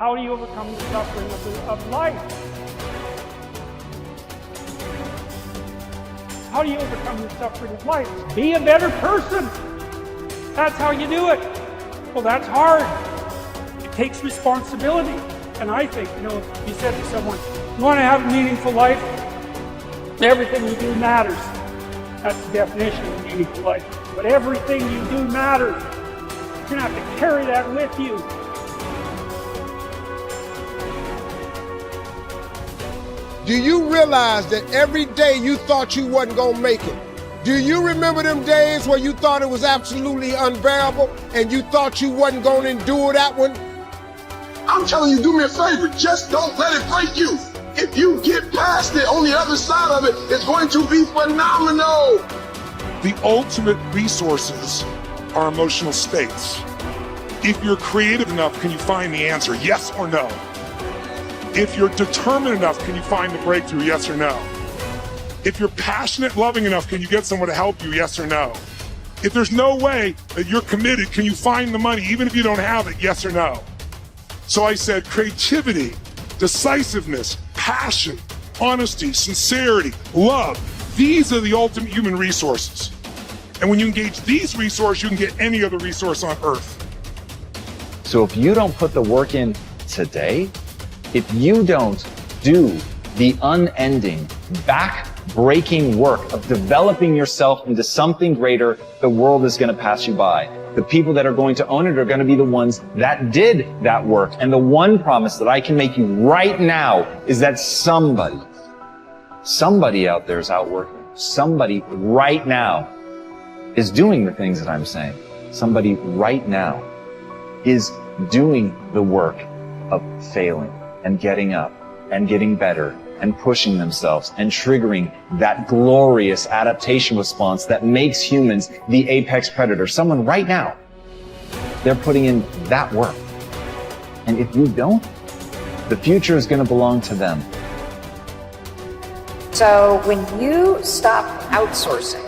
How do you overcome the suffering of life? How do you overcome the suffering of life? Be a better person. That's how you do it. Well, that's hard. It takes responsibility. And I think, if you said to someone, you want to have a meaningful life? Everything you do matters. That's the definition of meaningful life. But everything you do matters. You're going to have to carry that with you. Do you realize that every day you thought you wasn't going to make it? Do you remember them days where you thought it was absolutely unbearable and you thought you wasn't going to endure that one? I'm telling you, do me a favor. Just don't let it break you. If you get past it, on the other side of it, it's going to be phenomenal. The ultimate resources are emotional states. If you're creative enough, can you find the answer? Yes or no? If you're determined enough, can you find the breakthrough? Yes or no? If you're passionate, loving enough, can you get someone to help you? Yes or no? If there's no way that you're committed, can you find the money, even if you don't have it? Yes or no? So I said creativity, decisiveness, passion, honesty, sincerity, love. These are the ultimate human resources. And when you engage these resources, you can get any other resource on earth. So if you don't put the work in today, if you don't do the unending, back-breaking work of developing yourself into something greater, the world is going to pass you by. The people that are going to own it are going to be the ones that did that work. And the one promise that I can make you right now is that somebody out there is outworking. Somebody right now is doing the things that I'm saying. Somebody right now is doing the work of failing and getting up and getting better and pushing themselves and triggering that glorious adaptation response that makes humans the apex predator. Someone right now, they're putting in that work. And if you don't, the future is going to belong to them. So when you stop outsourcing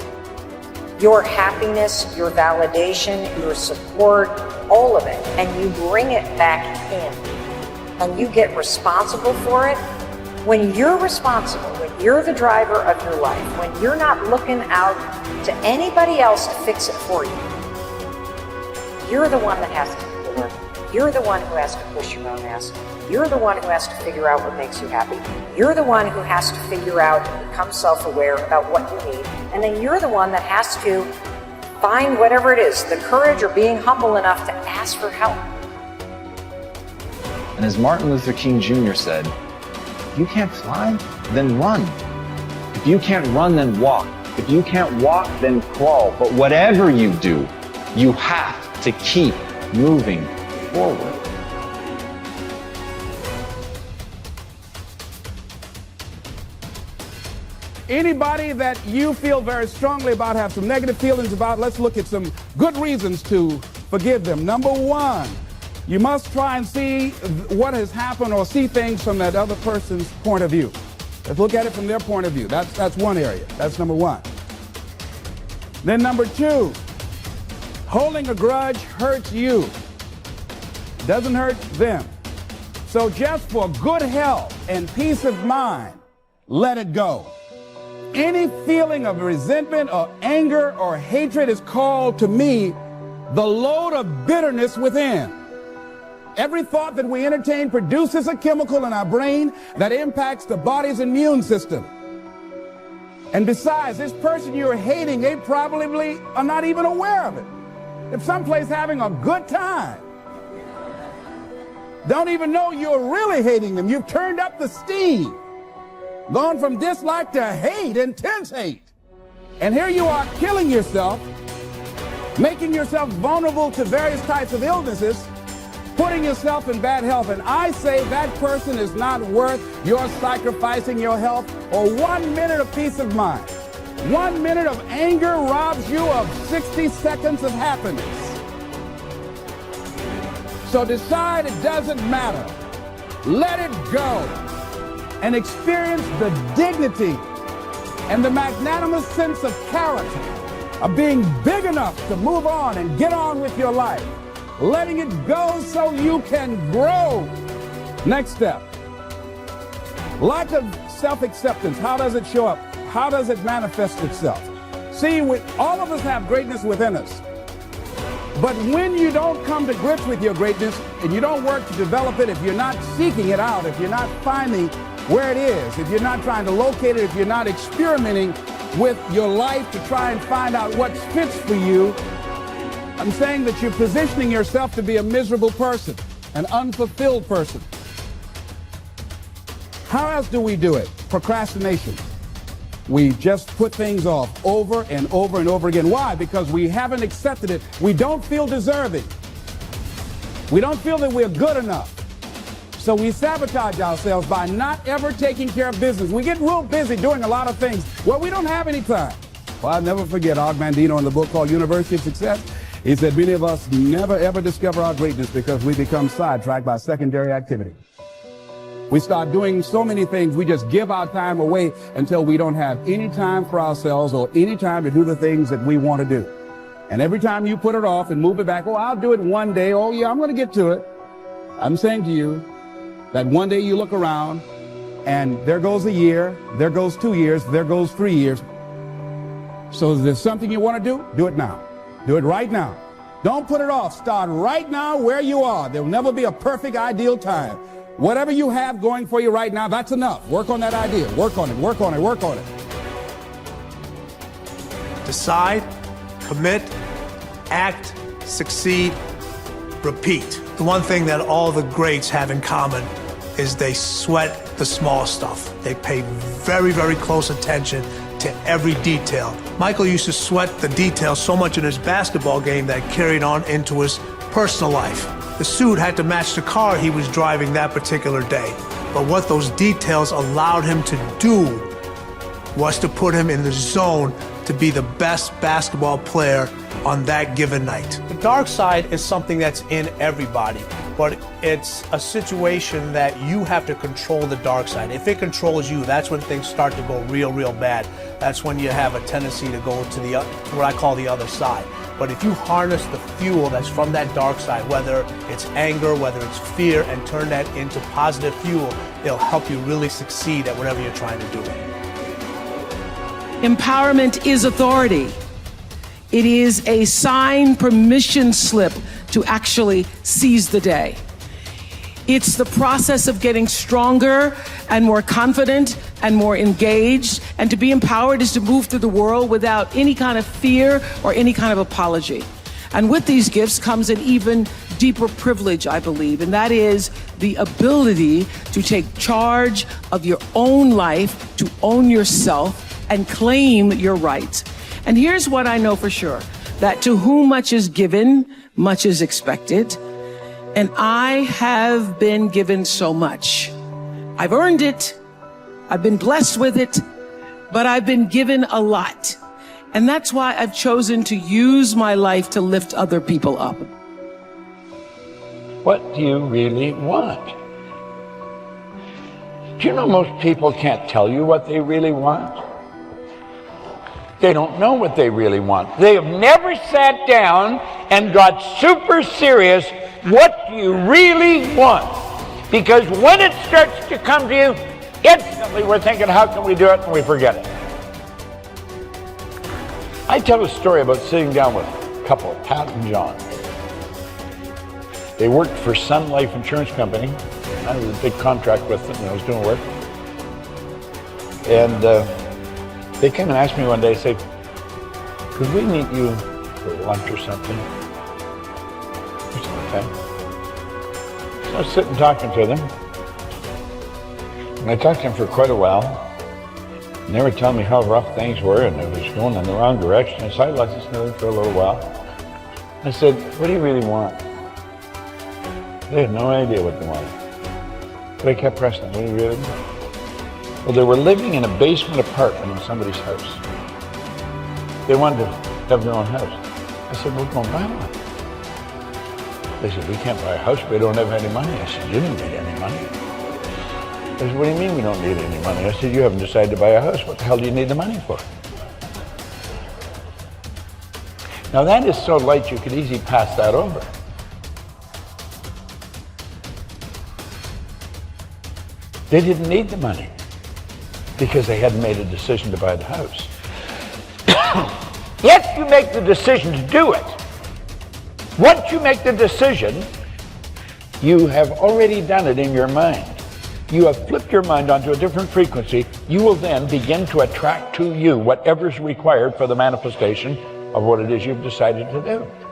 your happiness, your validation, your support, all of it, and you bring it back in, and you get responsible for it, when you're responsible, when you're the driver of your life, when you're not looking out to anybody else to fix it for you, you're the one that has to do the work. You're the one who has to push your own ass. You're the one who has to figure out what makes you happy. You're the one who has to figure out and become self-aware about what you need. And then you're the one that has to find whatever it is, the courage or being humble enough to ask for help. And as Martin Luther King Jr. said, if you can't fly, then run. If you can't run, then walk. If you can't walk, then crawl. But whatever you do, you have to keep moving forward. Anybody that you feel very strongly about, have some negative feelings about, let's look at some good reasons to forgive them. Number one, you must try and see what has happened or see things from that other person's point of view. Let's look at it from their point of view. That's one area. That's number one. Then number two, holding a grudge hurts you. Doesn't hurt them. So just for good health and peace of mind, let it go. Any feeling of resentment or anger or hatred is called to me the load of bitterness within. Every thought that we entertain produces a chemical in our brain that impacts the body's immune system. And besides, this person you're hating, they probably are not even aware of it. If someplace having a good time, don't even know you're really hating them. You've turned up the steam, gone from dislike to hate, intense hate. And here you are killing yourself, making yourself vulnerable to various types of illnesses, putting yourself in bad health. And I say that person is not worth your sacrificing your health or 1 minute of peace of mind. 1 minute of anger robs you of 60 seconds of happiness. So decide it doesn't matter. Let it go and experience the dignity and the magnanimous sense of character of being big enough to move on and get on with your life. Letting it go so you can grow Next step. Lack of self-acceptance. How does it show up? How does it manifest itself? See, all of us have greatness within us. But when you don't come to grips with your greatness and you don't work to develop it, if you're not seeking it out, if you're not finding where it is, if you're not trying to locate it, if you're not experimenting with your life to try and find out what fits for you, I'm saying that you're positioning yourself to be a miserable person, an unfulfilled person. How else do we do it? Procrastination. We just put things off over and over and over again. Why? Because we haven't accepted it. We don't feel deserving. We don't feel that we're good enough. So we sabotage ourselves by not ever taking care of business. We get real busy doing a lot of things. Well, we don't have any time. Well, I'll never forget Og Mandino in the book called University of Success. He said many of us never ever discover our greatness because we become sidetracked by secondary activity. We start doing so many things, we just give our time away until we don't have any time for ourselves or any time to do the things that we want to do. And every time you put it off and move it back, oh, I'll do it one day. Oh, yeah, I'm going to get to it. I'm saying to you that one day you look around and there goes a year, there goes 2 years, there goes 3 years. So if there's something you want to do, do it now. Do it right now. Don't put it off. Start right now where you are. There'll never be a perfect, ideal time. Whatever you have going for you right now, that's enough. Work on that idea. Work on it, work on it, work on it. Decide, commit, act, succeed, repeat. The one thing that all the greats have in common is they sweat the small stuff. They pay very, very close attention to every detail. Michael used to sweat the details so much in his basketball game that carried on into his personal life. The suit had to match the car he was driving that particular day. But what those details allowed him to do was to put him in the zone to be the best basketball player on that given night. The dark side is something that's in everybody, but it's a situation that you have to control the dark side. If it controls you, that's when things start to go real, real bad. That's when you have a tendency to go to what I call the other side. But if you harness the fuel that's from that dark side, whether it's anger, whether it's fear, and turn that into positive fuel, it'll help you really succeed at whatever you're trying to do. Empowerment is authority. It is a signed permission slip to actually seize the day. It's the process of getting stronger and more confident and more engaged. And to be empowered is to move through the world without any kind of fear or any kind of apology. And with these gifts comes an even deeper privilege, I believe, and that is the ability to take charge of your own life, to own yourself, and claim your rights. And here's what I know for sure, that to whom much is given, much is expected. And I have been given so much. I've earned it. I've been blessed with it, but I've been given a lot. And that's why I've chosen to use my life to lift other people up. What do you really want? Do you know most people can't tell you what they really want? They don't know what they really want. They have never sat down and got super serious. What do you really want? Because when it starts to come to you, instantly we're thinking, how can we do it? And we forget it. I tell a story about sitting down with a couple, Pat and John. They worked for Sun Life Insurance Company. I had a big contract with them and I was doing work. And they came and asked me one day, say, could we meet you for lunch or something? I said, okay. So I was sitting talking to them. And I talked to them for quite a while. And they were telling me how rough things were and it was going in the wrong direction. And so I listened to them for a little while. I said, what do you really want? They had no idea what they wanted. But I kept pressing them, what do you really want? Well, they were living in a basement apartment in somebody's house. They wanted to have their own house. I said, we're going to buy one. They said, we can't buy a house, we don't have any money. I said, you don't need any money. They said, what do you mean we don't need any money? I said, you haven't decided to buy a house. What the hell do you need the money for? Now that is so light you could easily pass that over. They didn't need the money because they hadn't made a decision to buy the house. If you make the decision to do it, once you make the decision, you have already done it in your mind. You have flipped your mind onto a different frequency. You will then begin to attract to you whatever's required for the manifestation of what it is you've decided to do.